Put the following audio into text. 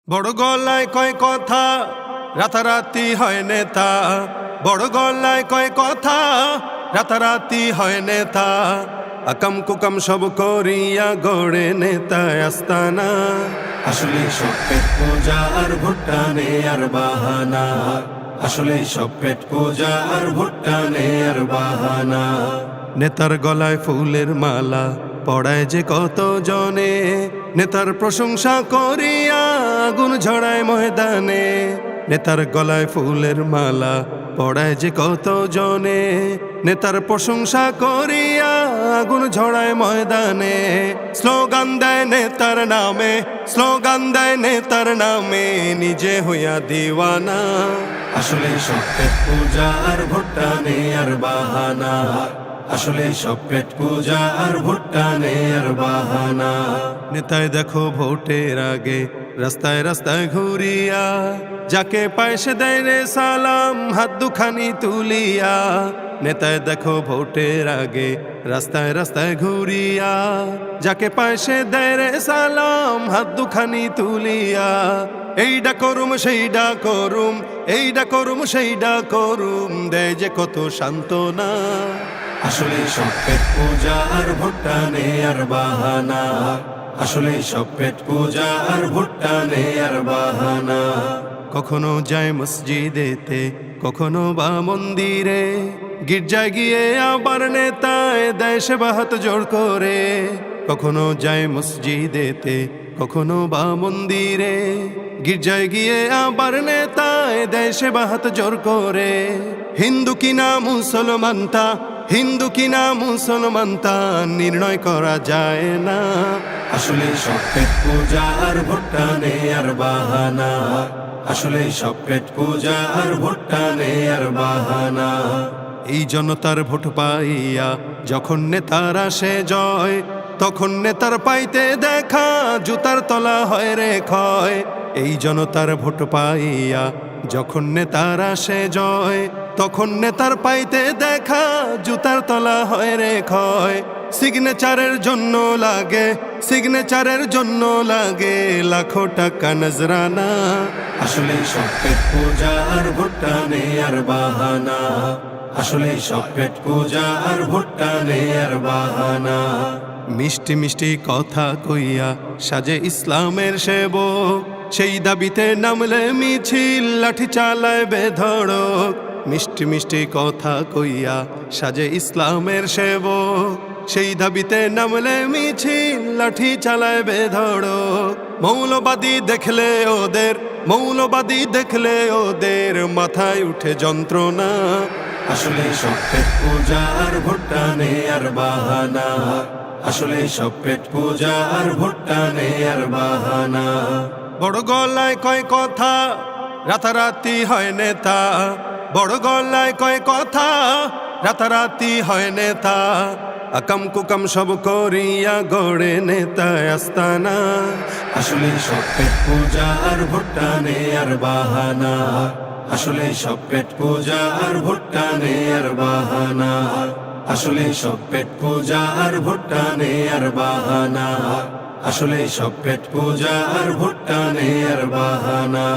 বড় গলায় কয় কথা, রাতারাতি হয় নেতা। বড় গলায় কয় কথা, রাতারাতি হয় নেতা। আকাম কুকাম সব করিয়া গড়ে নেতা আস্তানা। আসলে সব পেট পূজা আর ভুট্টানে আর বাহানা। আসলে সব পেট পূজা আর ভুট্টানে আর বাহানা। নেতার গলায় ফুলের মালা পড়ায় যে কত জনে, নেতার প্রশংসা করিয়া আগুন ঝড়ায় ময়দানে। নেতার গলায় ফুলের মালা পড়ায় যে কত জনে, নেতার প্রশংসা করিয়া আগুন ঝড়ায় ময়দানে। স্লোগান দেয় নেতার নামে, স্লোগান দেয় নেতার নামে, নিজে হইয়া দিওয়ানা। আসলে সব পেট পূজা আর ভুট্টানে আর বাহানা। আসলে সব পেট পূজা আর ভুট্টানে আর বাহানা। নেতায় দেখো ভোটের আগে রাস্তায় রাস্তায় ঘুরিয়া, যাকে পায় সে দেয় রে সালাম হাত দুখানি তুলিয়া। নেতায় দেখো ভোটের আগে রাস্তায় রাস্তায় ঘুরিয়া, যাকে পায় সে দেয় রে সালাম হাত দুখানি তুলিয়া। এইডা করুম সেইডা করুম, এইডা করুম সেইডা করুম, দেয় যে কত সান্ত্বনা। আসলে সব পেট পূজা আর ভুট্টানে আর বাহানা। আসলে সব পেট পূজা আর ভুট্টানে আর বাহানা। কখনো যায় মসজিদেতে, কখনো বা মন্দিরে, গির্জায় গিয়ে আবার নেতায় দেয় সেবা হাত জোড় করে। কখনো যায় মসজিদেতে, কখনো বা মন্দিরে, গির্জায় গিয়ে আবার নেতায় দেয় সেবা হাত জোড় করে। হিন্দু কিনা মুসলমান তা, হিন্দু কিনা মুসলমান তা নির্ণয় করা যায় না। আসলে সব পেট পূজা আর ভুট্টানে আর বাহানা। আসলে সব পেট পূজা আর ভুট্টানে আর বাহানা। এই জনতার ভোট পাইয়া যখন নেতার আসে জয়, তখন নেতার পাইতে দেখা জুতার তলা হয় রে ক্ষয়। এই জনতার ভোট পাইয়া যখন নেতার আসে জয়, তখন নেতার পাইতে দেখা জুতার তলা হয় রে ক্ষয়। সিগনেচারের জন্য লাগে, সিগনেচারের জন্য লাগে লাখো টাকা নজরানা। আসলে সব পেট পূজা আর ভুট্টানে আর বাহানা। আসলে সব পেট পূজা আর ভুট্টানে আর বাহানা। মিষ্টি মিষ্টি কথা কইয়া সাজে ইসলামের সেবক, সেই দাবিতে নামলে মিছিল লাঠি চালায় বেধড়ক। মিষ্টি মিষ্টি কথা কইয়া সাজে ইসলামের সেবক, সেই দাবিতে নামলে মিছিল লাঠি চালায় বেধড়ক। মৌলবাদী দেখলে ওদের, মৌলবাদী দেখলে ওদের মাথায় উঠে যন্ত্রণা। আসলে সব পেট পূজা আর ভুট্টানে আর বাহানা। আসলে সব পেট পূজা আর ভুট্টানে আর বাহানা। বড় গলায় কয় কথা, রাতারাতি হয় নেতা। বড় গলায় কয় কথা, রাতারাতি হয় নেতা। আকাম কুকাম সব করিয়া গড়ে নেতা আস্তানা। আসলে সব পেট পূজা আর ভুট্টানে আর বাহানা। আসলে সব পেট পূজা আর ভুট্টানে আর বাহানা। আসলে সব পেট পূজা আর ভুট্টানে আর বাহানা। আসলে সব পেট পূজা আর ভুট্টানে আর বাহানা।